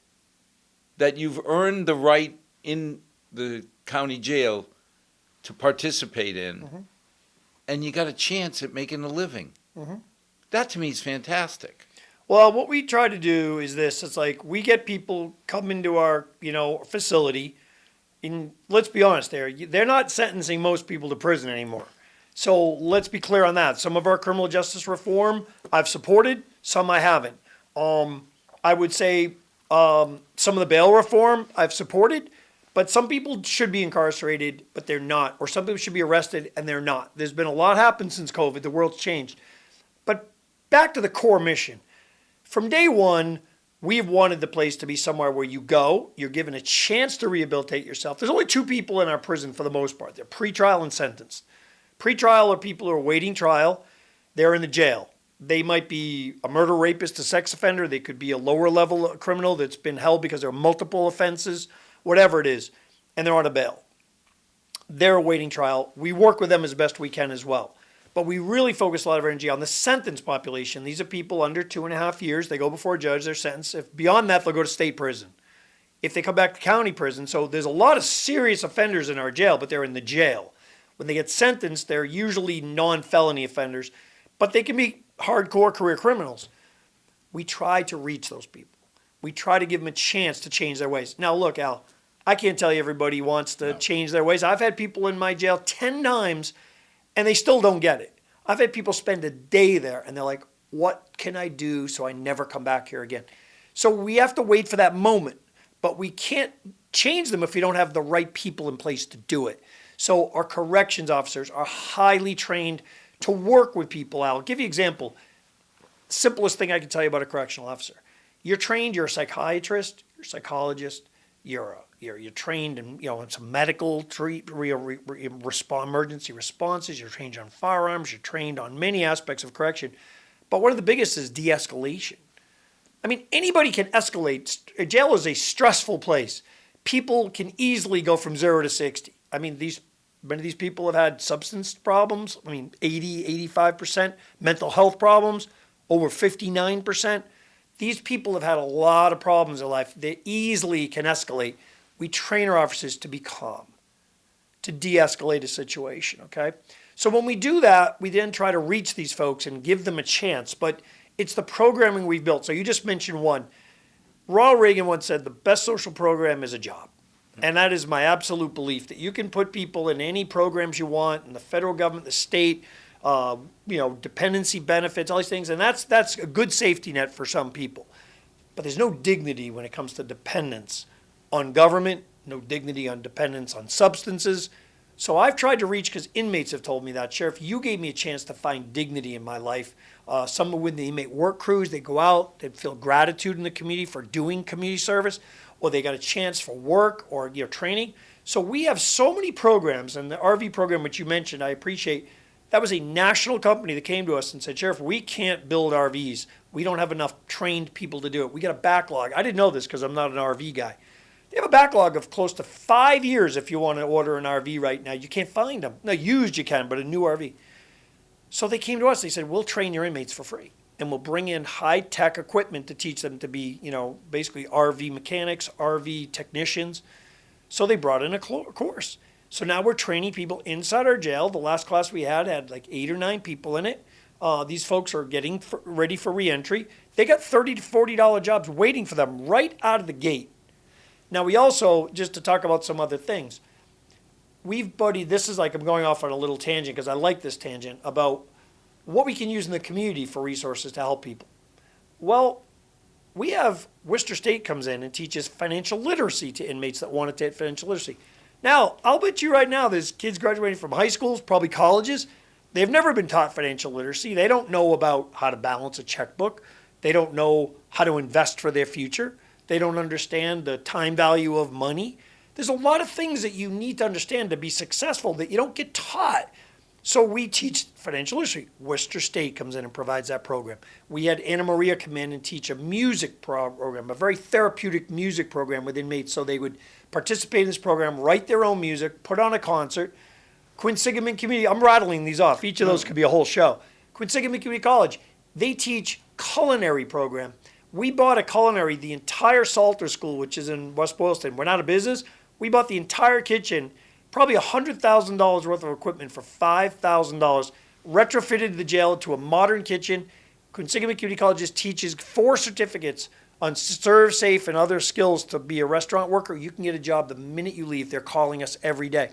that you've earned the right in the county jail to participate in, and you got a chance at making a living. That to me is fantastic. Well, what we try to do is this. It's like we get people come into our, facility. And let's be honest, they're not sentencing most people to prison anymore. So let's be clear on that. Some of our criminal justice reform I've supported, some I haven't. I would say some of the bail reform I've supported, but some people should be incarcerated, but they're not. Or some people should be arrested and they're not. There's been a lot happen since COVID. The world's changed. But back to the core mission. From day one, we've wanted the place to be somewhere where you go, you're given a chance to rehabilitate yourself. There's only two people in our prison for the most part. They're pretrial and sentenced. Pretrial are people who are waiting trial. They're in the jail. They might be a murder rapist, a sex offender. They could be a lower level criminal that's been held because there are multiple offenses, whatever it is, and they're on a bail. They're awaiting trial. We work with them as best we can as well. But we really focus a lot of energy on the sentenced population. These are people under 2.5 years. They go before a judge, they're sentenced. If beyond that, they'll go to state prison. If they come back to county prison, so there's a lot of serious offenders in our jail, but they're in the jail. When they get sentenced, they're usually non-felony offenders, but they can be hardcore career criminals. We try to reach those people. We try to give them a chance to change their ways. Now, look, Al, I can't tell you everybody wants to change their ways. I've had people in my jail 10 times and they still don't get it. I've had people spend a day there and they're like, what can I do so I never come back here again? So we have to wait for that moment, but we can't change them if we don't have the right people in place to do it. So our corrections officers are highly trained to work with people. I'll give you an example. Simplest thing I can tell you about a correctional officer. You're trained, you're a psychiatrist, you're a psychologist, you're trained in some medical emergency responses. You're trained on firearms. You're trained on many aspects of correction, but one of the biggest is de-escalation. I mean, anybody can escalate. A jail is a stressful place. People can easily go from 0 to 60. I mean, many of these people have had substance problems. 80, 85%. Mental health problems, over 59%. These people have had a lot of problems in life. They easily can escalate. We train our officers to be calm, to de-escalate a situation, okay? So when we do that, we then try to reach these folks and give them a chance, but it's the programming we've built. So you just mentioned one. Ronald Reagan once said the best social program is a job. And that is my absolute belief, that you can put people in any programs you want, in the federal government, the state, dependency benefits, all these things, and that's a good safety net for some people. But there's no dignity when it comes to dependence on government, no dignity on dependence on substances. So I've tried to reach, because inmates have told me that, Sheriff, you gave me a chance to find dignity in my life. Some with the inmate work crews, they go out, they feel gratitude in the community for doing community service, or they got a chance for work or training. So we have so many programs, and the RV program, which you mentioned, I appreciate. That was a national company that came to us and said, Sheriff, we can't build RVs. We don't have enough trained people to do it. We got a backlog. I didn't know this because I'm not an RV guy. They have a backlog of close to 5 years if you want to order an RV right now. You can't find them. No, used you can, but a new RV. So they came to us. They said, we'll train your inmates for free. And we'll bring in high-tech equipment to teach them to be, basically RV mechanics, RV technicians. So they brought in a course. So now we're training people inside our jail. The last class we had like 8 or 9 people in it. These folks are getting ready for reentry. They got $30 to $40 jobs waiting for them right out of the gate. Now we also, just to talk about some other things, this is like I'm going off on a little tangent because I like this tangent about what we can use in the community for resources to help people. Well, we have Worcester State comes in and teaches financial literacy to inmates that want to take financial literacy. Now, I'll bet you right now there's kids graduating from high schools, probably colleges. They've never been taught financial literacy. They don't know about how to balance a checkbook. They don't know how to invest for their future. They don't understand the time value of money. There's a lot of things that you need to understand to be successful that you don't get taught. So we teach financial literacy. Worcester State comes in and provides that program. We had Anna Maria come in and teach a music program, a very therapeutic music program with inmates so they would participate in this program, write their own music, put on a concert. Quinsigamond Community, I'm rattling these off. Each of those could be a whole show. Quinsigamond Community College, they teach culinary program. We bought a culinary, the entire Salter School, which is in West Boylston. Went out of business. We bought the entire kitchen, probably $100,000 worth of equipment for $5,000, retrofitted the jail into a modern kitchen. Quinsigamond Community College teaches 4 certificates on serve safe and other skills to be a restaurant worker. You can get a job the minute you leave. They're calling us every day.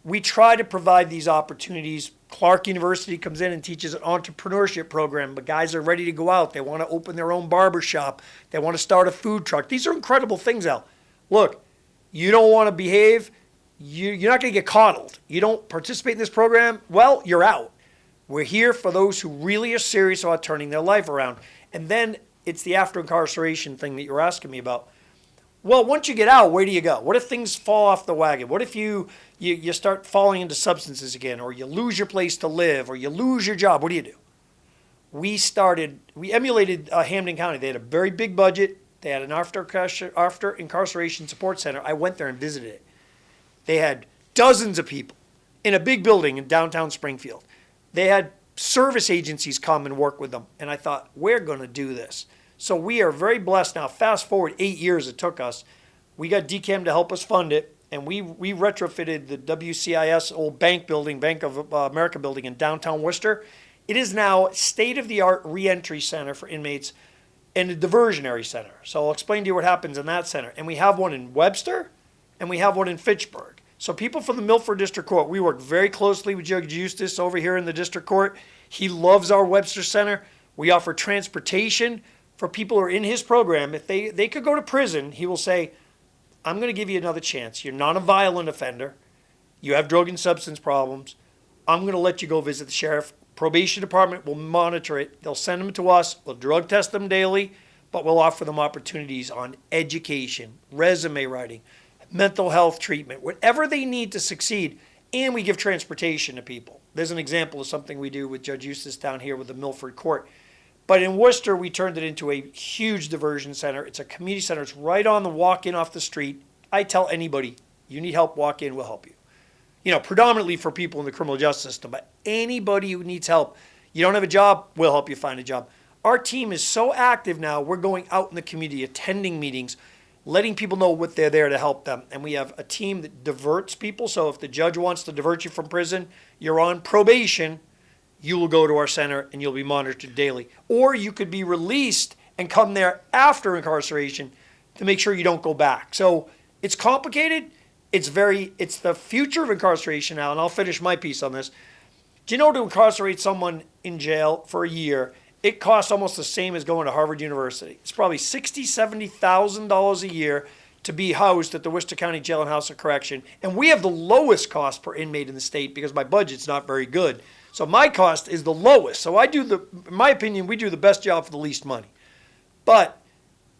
We try to provide these opportunities. Clark University comes in and teaches an entrepreneurship program, but guys are ready to go out. They want to open their own barber shop. They want to start a food truck. These are incredible things, Al. Look, you don't want to behave. You're not going to get coddled. You don't participate in this program, well, you're out. We're here for those who really are serious about turning their life around. And then it's the after incarceration thing that you're asking me about. Well, once you get out, where do you go? What if things fall off the wagon? What if you start falling into substances again, or you lose your place to live, or you lose your job? What do you do? We emulated Hampden County. They had a very big budget. They had an after incarceration support center. I went there and visited it. They had dozens of people in a big building in downtown Springfield. They had service agencies come and work with them. And I thought, we're going to do this. So we are very blessed now. Fast forward 8 years it took us. We got DCAM to help us fund it. And we retrofitted the WCIS old bank building, Bank of America building in downtown Worcester. It is now state-of-the-art reentry center for inmates and a diversionary center. So I'll explain to you what happens in that center. And we have one in Webster and we have one in Fitchburg. So people from the Milford District Court, we work very closely with Judge Eustace over here in the District Court. He loves our Webster Center. We offer transportation for people who are in his program. If they could go to prison, he will say, I'm going to give you another chance. You're not a violent offender. You have drug and substance problems. I'm going to let you go visit the sheriff. Probation department will monitor it. They'll send them to us. We'll drug test them daily, but we'll offer them opportunities on education, resume writing, mental health treatment, whatever they need to succeed. And we give transportation to people. There's an example of something we do with Judge Eustace down here with the Milford Court. But in Worcester, we turned it into a huge diversion center. It's a community center. It's right on the walk-in off the street. I tell anybody, you need help, walk in, we'll help you. You know, predominantly for people in the criminal justice system, but anybody who needs help, you don't have a job, we'll help you find a job. Our team is so active now, we're going out in the community, attending meetings, letting people know what they're there to help them. And we have a team that diverts people. So if the judge wants to divert you from prison, you're on probation, you will go to our center and you'll be monitored daily. Or you could be released and come there after incarceration to make sure you don't go back. So it's complicated. It's the future of incarceration now, and I'll finish my piece on this. Do you know to incarcerate someone in jail for a year, it costs almost the same as going to Harvard University. It's probably $60,000, $70,000 a year to be housed at the Worcester County Jail and House of Correction. And we have the lowest cost per inmate in the state because my budget's not very good. So my cost is the lowest. So in my opinion, we do the best job for the least money. But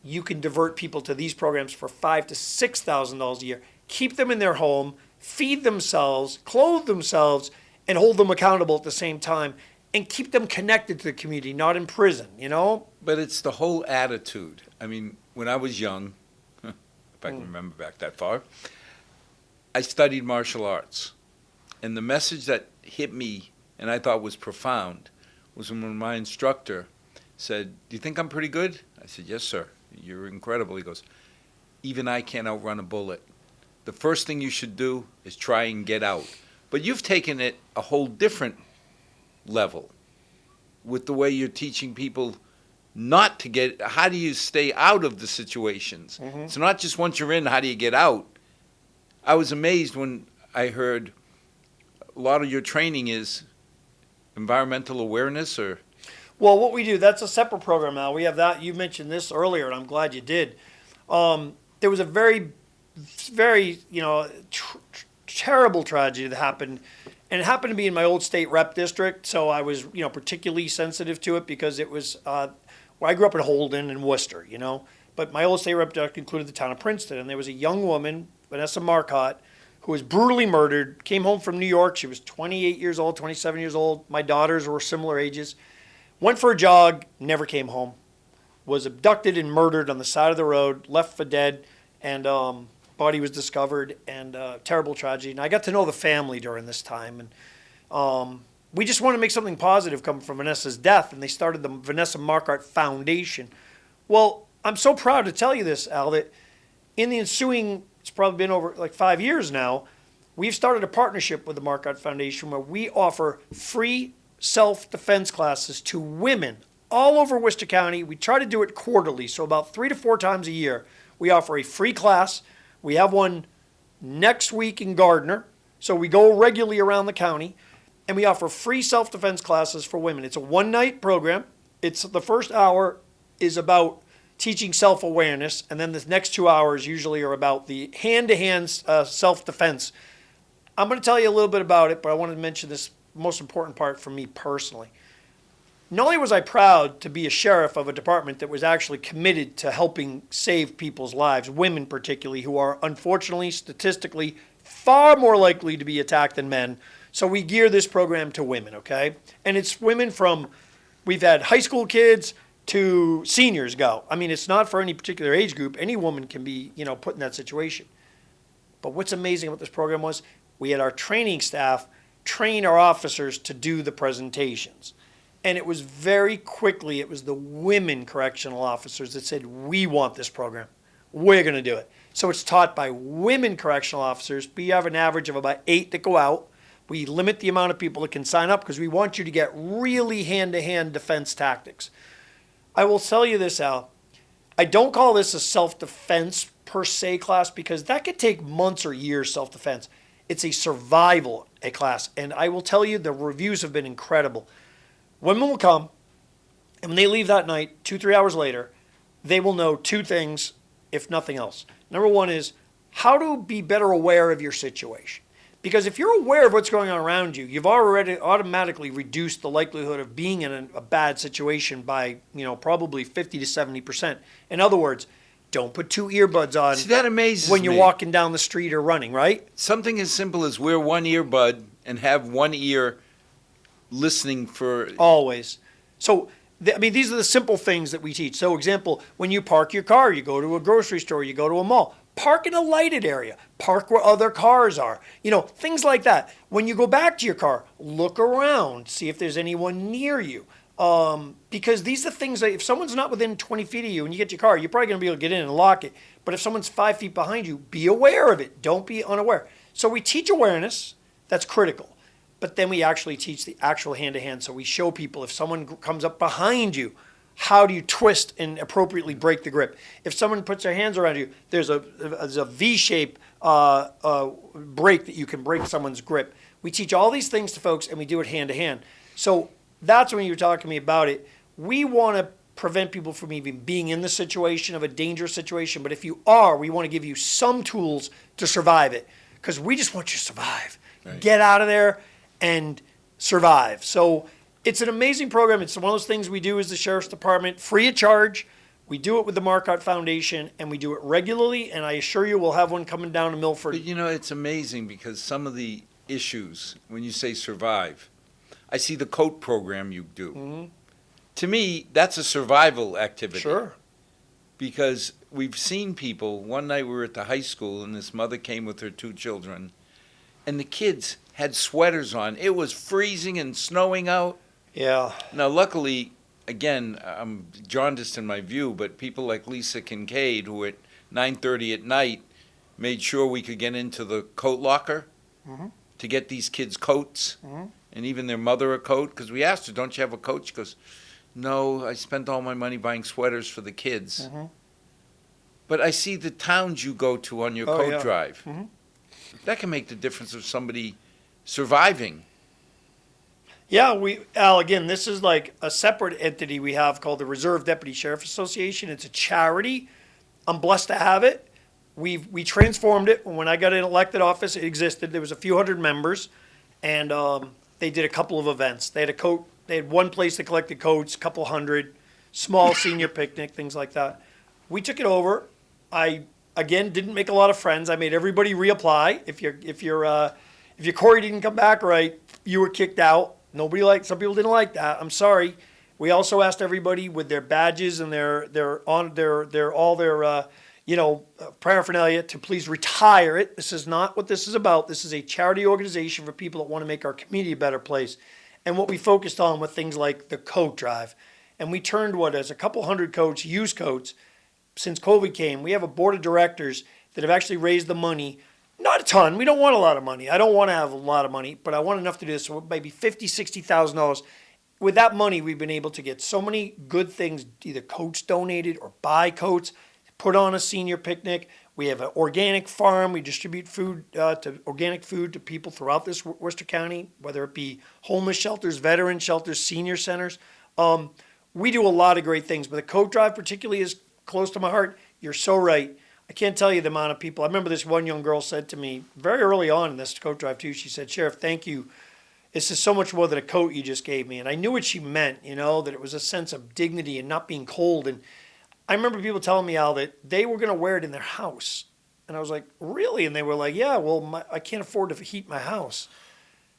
you can divert people to these programs for $5,000 to $6,000 a year. Keep them in their home, feed themselves, clothe themselves, and hold them accountable at the same time, and keep them connected to the community, not in prison, you know? But it's the whole attitude. I mean, when I was young, if I can remember back that far, I studied martial arts. And the message that hit me and I thought was profound was when my instructor said, "Do you think I'm pretty good?" I said, "Yes, sir. You're incredible." He goes, "Even I can't outrun a bullet. the first thing you should do is try and get out. But you've taken it a whole different level with the way you're teaching people not to get, how do you stay out of the situations? It's not just once you're in, how do you get out? I was amazed when I heard a lot of your training is environmental awareness or... Well, what we do, that's a separate program now. We have that. You mentioned this earlier, and I'm glad you did. There was a very, terrible tragedy that happened, and it happened to be in my old state rep district, so I was, particularly sensitive to it because it was, I grew up in Holden and Worcester, but my old state rep district included the town of Princeton, and there was a young woman, Vanessa Marcotte, who was brutally murdered, came home from New York. She was 28 years old, 27 years old. My daughters were similar ages. Went for a jog, never came home. Was abducted and murdered on the side of the road, left for dead, and body was discovered, and terrible tragedy. And I got to know the family during this time, and we just wanted to make something positive come from Vanessa's death, and they started the Vanessa Marcotte Foundation. Well, I'm so proud to tell you this, Al, that in the ensuing, it's probably been over like 5 years now, we've started a partnership with the Marcotte Foundation where we offer free self-defense classes to women all over Worcester County. We try to do it quarterly, so about 3 to 4 times a year. We offer a free class. We have one next week in Gardner, so we go regularly around the county, and we offer free self-defense classes for women. It's a one-night program. It's the first hour is about teaching self-awareness, and then the next 2 hours usually are about the hand-to-hand self-defense. I'm going to tell you a little bit about it, but I wanted to mention this most important part for me personally. Not only was I proud to be a sheriff of a department that was actually committed to helping save people's lives, women particularly, who are unfortunately, statistically, far more likely to be attacked than men. So we gear this program to women, okay? And it's women from, we've had high school kids to seniors go. I mean, it's not for any particular age group. Any woman can be, put in that situation. But what's amazing about this program was we had our training staff train our officers to do the presentations. And it was very quickly, it was the women correctional officers that said, we want this program. We're going to do it. So it's taught by women correctional officers. We have an average of about 8 that go out. We limit the amount of people that can sign up because we want you to get really hand-to-hand defense tactics. I will tell you this, Al. I don't call this a self-defense per se class because that could take months or years, self-defense. It's a survival class. And I will tell you the reviews have been incredible. Women will come, and when they leave that night, 2-3 hours later, they will know 2 things, if nothing else. Number 1 is how to be better aware of your situation. Because if you're aware of what's going on around you, you've already automatically reduced the likelihood of being in a bad situation by, probably 50 to 70%. In other words, don't put 2 earbuds on. See, that amazes when you're me. walking down the street or running, right? Something as simple as wear one earbud and have one ear listening for... Always. So, these are the simple things that we teach. So, example, when you park your car, you go to a grocery store, you go to a mall, park in a lighted area, park where other cars are, things like that. When you go back to your car, look around, see if there's anyone near you. Because these are things that if someone's not within 20 feet of you and you get your car, you're probably going to be able to get in and lock it. But if someone's 5 feet behind you, be aware of it. Don't be unaware. So we teach awareness. That's critical. But then we actually teach the actual hand-to-hand. So we show people if someone comes up behind you, how do you twist and appropriately break the grip? If someone puts their hands around you, there's a V-shape break that you can break someone's grip. We teach all these things to folks, and we do it hand-to-hand. So that's when you were talking to me about it. We want to prevent people from even being in the situation of a dangerous situation. But if you are, we want to give you some tools to survive it because we just want you to survive. Right. Get out of there and survive. So it's an amazing program. It's one of those things we do as the Sheriff's Department, free of charge. We do it with the Marcotte Foundation, and we do it regularly, and I assure you we'll have one coming down to Milford. But it's amazing because some of the issues, when you say survive, I see the COAT program you do. Mm-hmm. To me, that's a survival activity. Sure. Because we've seen people, one night we were at the high school, and this mother came with her 2 children, and the kids had sweaters on. It was freezing and snowing out. Yeah. Now, luckily, again, I'm jaundiced in my view, but people like Lisa Kincaid, who at 9:30 at night made sure we could get into the coat locker Mhm. to get these kids coats Mhm. and even their mother a coat. Because we asked her, don't you have a coat? She goes, no, I spent all my money buying sweaters for the kids. Mhm. But I see the towns you go to on your Oh, coat yeah. drive. Mhm. That can make the difference of somebody surviving. Yeah, Al, again, this is like a separate entity we have called the Reserve Deputy Sheriff Association. It's a charity. I'm blessed to have it. We transformed it. When I got in elected office, it existed. There was a few hundred members, and they did a couple of events. They had one place that collected coats, a couple hundred, small senior picnic, things like that. We took it over. I again didn't make a lot of friends. I made everybody reapply. If your Corey didn't come back right, you were kicked out. Some people didn't like that. I'm sorry. We also asked everybody with their badges and their paraphernalia to please retire it. This is not what this is about. This is a charity organization for people that want to make our community a better place. And what we focused on with things like the coat drive. And we turned as a couple hundred coats, used coats, since COVID came. We have a board of directors that have actually raised the money. Not a ton. We don't want a lot of money. I don't want to have a lot of money, but I want enough to do this. So maybe $50,000, $60,000. With that money, we've been able to get so many good things, either coats donated or buy coats, put on a senior picnic. We have an organic farm. We distribute organic food to people throughout this Worcester County, whether it be homeless shelters, veteran shelters, senior centers. We do a lot of great things, but the coat drive particularly is close to my heart. You're so right. I can't tell you the amount of people. I remember this one young girl said to me very early on in this coat drive too. She said, "Sheriff, thank you. This is so much more than a coat you just gave me." And I knew what she meant, that it was a sense of dignity and not being cold. And I remember people telling me, Al, that they were going to wear it in their house. And I was like, really? And they were like, yeah, well, I can't afford to heat my house.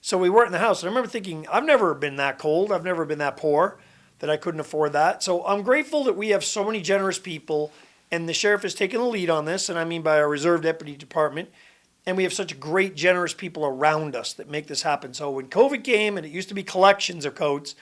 So we wore it in the house. And I remember thinking, I've never been that cold. I've never been that poor that I couldn't afford that. So I'm grateful that we have so many generous people. And the sheriff has taken the lead on this, and I mean by our Reserve Deputy Department. And we have such great, generous people around us that make this happen. So when COVID came, and it used to be collections of coats,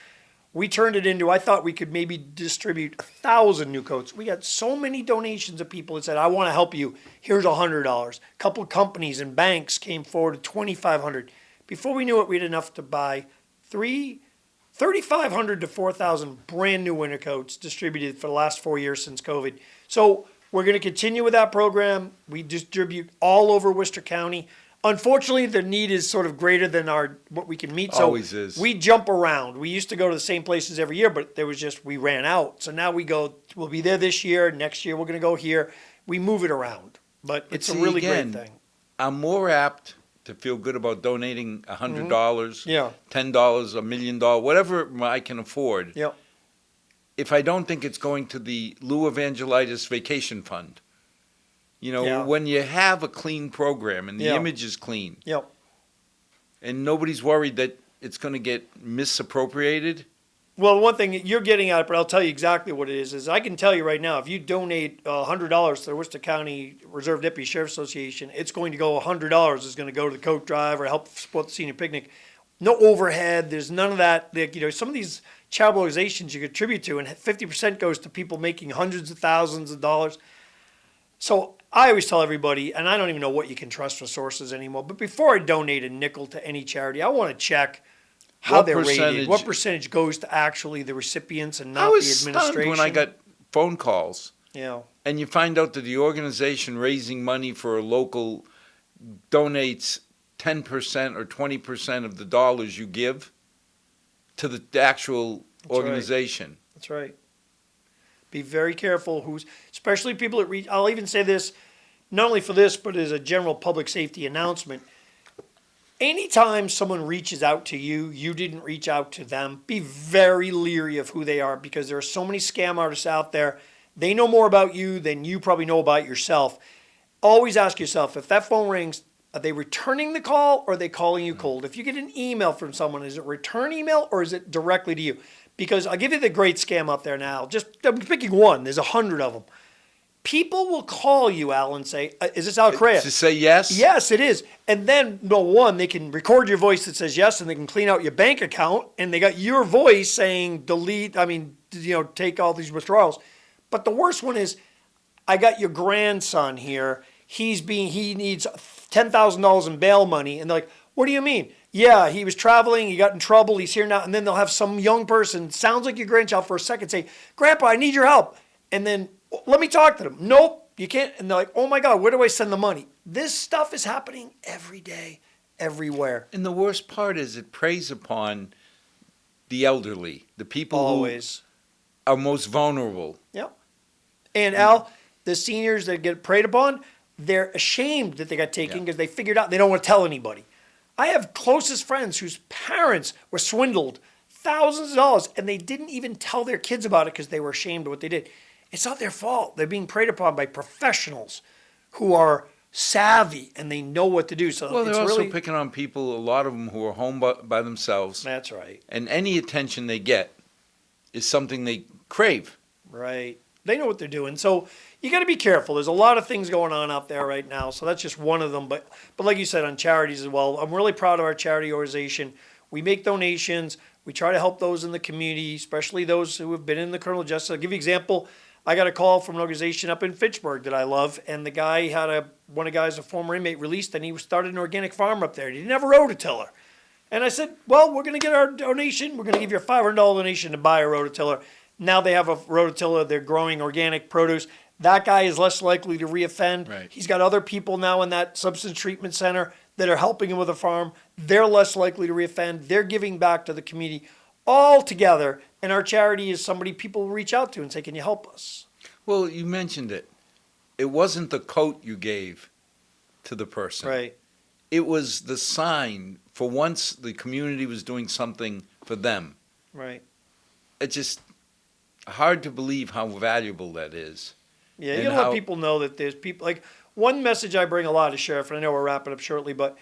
we turned it into, I thought we could maybe distribute 1,000 new coats. We got so many donations of people that said, I want to help you. Here's $100. A couple of companies and banks came forward with $2,500. Before we knew it, we had enough to buy 3,500 to 4,000 brand new winter coats distributed for the last 4 years since COVID. So we're going to continue with that program. We distribute all over Worcester County. Unfortunately, the need is sort of greater than what we can meet. So Always is. We jump around. We used to go to the same places every year, but we ran out. So now we'll be there this year. Next year, we're going to go here. We move it around. But it's a really great thing. I'm more apt to feel good about donating $100, Yeah. $10, $1 million, whatever I can afford. Yep. If I don't think it's going to the Lou Evangelidis Vacation Fund. Yeah. When you have a clean program and the Yeah. image is clean Yep. and nobody's worried that it's going to get misappropriated. Well, one thing you're getting at, but I'll tell you exactly what it is I can tell you right now, if you donate $100 to the Worcester County Reserve Deputy Sheriff Association, it's going to go $100 is going to go to the coat drive or help support the senior picnic. No overhead. There's none of that. Some of these charitable organizations you contribute to, and 50% goes to people making hundreds of thousands of dollars. So I always tell everybody, and I don't even know what you can trust for sources anymore, but before I donate a nickel to any charity, I want to check how they're rated. What percentage goes to actually the recipients and not the administration? I was stunned when I got phone calls. Yeah. And you find out that the organization raising money for a local donates 10% or 20% of the dollars you give to the actual organization. That's right. Be very careful especially people that reach. I'll even say this, not only for this, but as a general public safety announcement. Anytime someone reaches out to you, you didn't reach out to them, be very leery of who they are, because there are so many scam artists out there. They know more about you than you probably know about yourself. Always ask yourself, if that phone rings, are they returning the call or are they calling you cold? If you get an email from someone, is it a return email or is it directly to you? Because I'll give you the great scam out there now. I'm picking one. There's 100 of them. People will call you, Al, and say, is this Al Crea? To say yes? Yes, it is. And then, they can record your voice that says yes, and they can clean out your bank account, and they got your voice saying take all these withdrawals. But the worst one is, I got your grandson here. he needs $10,000 in bail money. And they're like, what do you mean? Yeah, he was traveling, he got in trouble, he's here now. And then they'll have some young person, sounds like your grandchild for a second, say, Grandpa, I need your help. And then let me talk to them. Nope, you can't. And they're like, oh my God, where do I send the money? This stuff is happening every day, everywhere. And the worst part is it preys upon the elderly, the people Always. who are most vulnerable. Yep. And Al, the seniors that get preyed upon, they're ashamed that they got taken because they figured out they don't want to tell anybody. I have closest friends whose parents were swindled thousands of dollars and they didn't even tell their kids about it because they were ashamed of what they did. It's not their fault. They're being preyed upon by professionals who are savvy and they know what to do. So Well, they're it's also really, picking on people, a lot of them who are home by themselves. that's right. And any attention they get is something they crave. Right. They know what they're doing. So you got to be careful. There's a lot of things going on out there right now. So that's just one of them. But like you said, on charities as well, I'm really proud of our charity organization. We make donations. We try to help those in the community, especially those who have been in the criminal justice. I'll give you an example. I got a call from an organization up in Fitchburg that I love, and the guy had one of the guys, a former inmate, released, and he started an organic farm up there. He didn't have a rototiller. And I said, well, we're going to get our donation. We're going to give you a $500 donation to buy a rototiller. Now they have a rototiller. They're growing organic produce. That guy is less likely to reoffend. Right. He's got other people now in that substance treatment center that are helping him with a farm. They're less likely to reoffend. They're giving back to the community all together. And our charity is somebody people will reach out to and say, can you help us? Well, you mentioned it. It wasn't the coat you gave to the person. Right. It was the sign for once the community was doing something for them. Right. It's just hard to believe how valuable that is. Yeah, you And gotta let how- people know that there's people, like, one message I bring a lot to Sheriff, and I know we're wrapping up shortly, but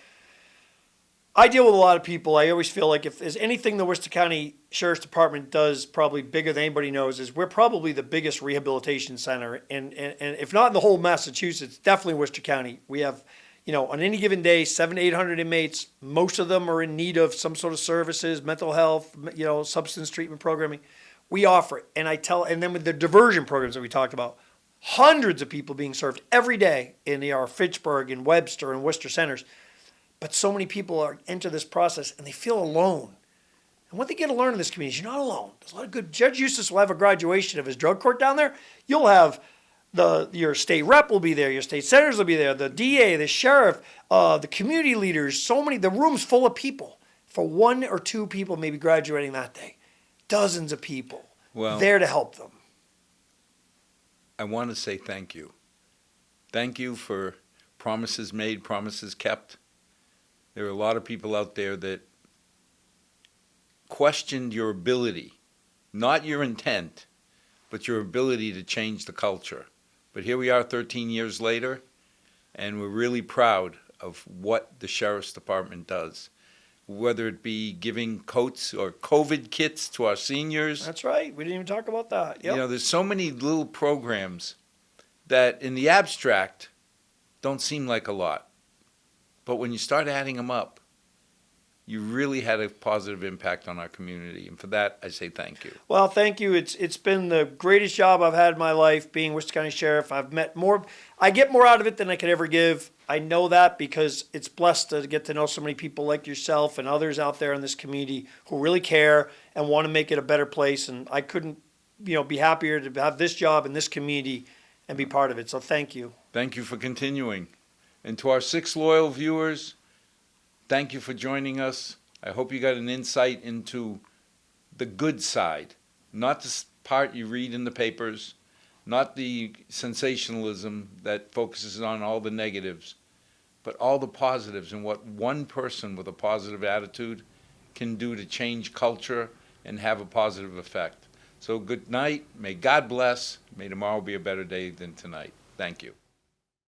I deal with a lot of people. I always feel like if there's anything the Worcester County Sheriff's Department does probably bigger than anybody knows is we're probably the biggest rehabilitation center, and if not in the whole Massachusetts, definitely Worcester County. We have, on any given day, 700 to 800 inmates. Most of them are in need of some sort of services, mental health, substance treatment programming. We offer it, and then with the diversion programs that we talked about, hundreds of people being served every day in our Fitchburg and Webster and Worcester centers. But so many people enter this process and they feel alone. And what they get to learn in this community is you're not alone. There's a lot of good. Judge Eustace will have a graduation of his drug court down there. You'll have your state rep will be there, your state senators will be there, the DA, the sheriff, the community leaders. The room's full of people. For one or two people maybe graduating that day. Dozens of people there to help them. I want to say thank you. Thank you for promises made, promises kept. There are a lot of people out there that questioned your ability, not your intent, but your ability to change the culture. But here we are 13 years later, and we're really proud of what the Sheriff's Department does, whether it be giving coats or COVID kits to our seniors. That's right. We didn't even talk about that. Yep. There's so many little programs that in the abstract don't seem like a lot. But when you start adding them up, you really had a positive impact on our community. And for that, I say thank you. Well, thank you. It's been the greatest job I've had in my life being Worcester County Sheriff. I get more out of it than I could ever give. I know that because it's blessed to get to know so many people like yourself and others out there in this community who really care and want to make it a better place. And I couldn't, be happier to have this job in this community and be part of it. So thank you. Thank you for continuing. And to our 6 loyal viewers, thank you for joining us. I hope you got an insight into the good side, not the part you read in the papers, not the sensationalism that focuses on all the negatives, but all the positives and what one person with a positive attitude can do to change culture and have a positive effect. So good night. May God bless. May tomorrow be a better day than tonight. Thank you.